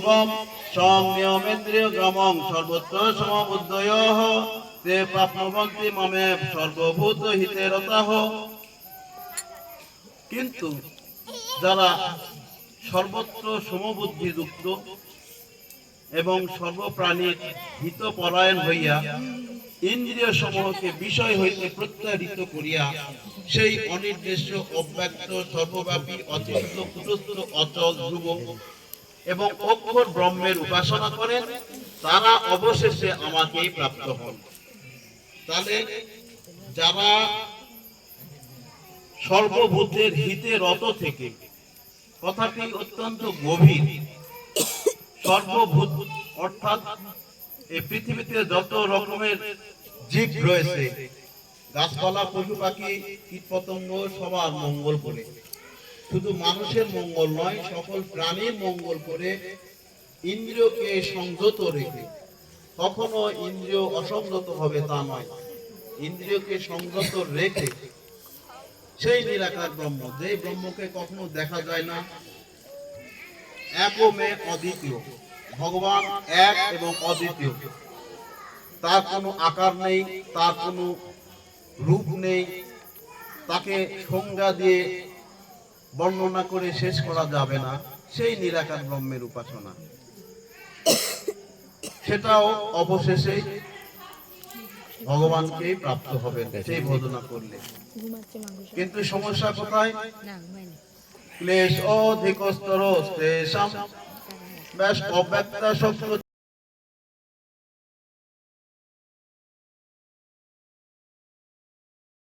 স্বরূপম সংনিয়মেন্দ্রিয় গ্রামং সর্বত্র সমবুদ্ধয়ঃ তে প্রাপ্নুবন্তি মামে সর্বভূত হিতে রতাঃ। কিন্তু যারা সর্বত্র সমবুদ্ধিযুক্ত এবং সর্বপ্রাণীর হিতপরায়ণ হইয়া ইন্দ্রিয় সমূহকে বিষয় হইতে প্রত্যাহৃত করিয়া সেই অনির্দেশ্য অব্যক্ত সর্বব্যাপী অচিন্ত কুটস্থ অচল ধ্রুব এবং অক্ষর ব্রহ্মের উপাসনা করেন, তারা অবশেষে আমাকেই প্রাপ্ত হন। তাহলে যারা সর্বভূতের হিতে রত থেকে, কথাটি অত্যন্ত গভীর, সর্বভূত অর্থাৎ এই পৃথিবীতে যত রকমের জীব রয়েছে, গাছপালা পশু পাখি কীটপতঙ্গ সবার মঙ্গল করে, শুধু মানুষের মঙ্গল নয় সকল প্রাণীর মঙ্গল করে ইন্দ্রিয়কে সংযত রেখে, কখনো ইন্দ্রিয় অসংযত হবে তা নয়, ইন্দ্রিয়কে সংযত রেখে সেই নিরাকার ব্রহ্ম, যে ব্রহ্মকে কখনো দেখা যায় না, একমে অদ্বিতীয়, ভগবান এক এবং অদ্বিতীয়, তার কোনো আকার নেই, তার কোনো রূপ নেই, তাকে সংজ্ঞা দিয়ে বর্ণনা করে শেষ করা যাবে না, সেই নিরাকার ব্রহ্মের উপাসনা, সেটাও অবশেষে ভগবানকেই প্রাপ্ত হবে সেই ভজনা করলে। কিন্তু সমস্যা কোথায়? ক্লেশ অধিকস্তর তেষাং ব্যাস অব্যক্তা শক্তি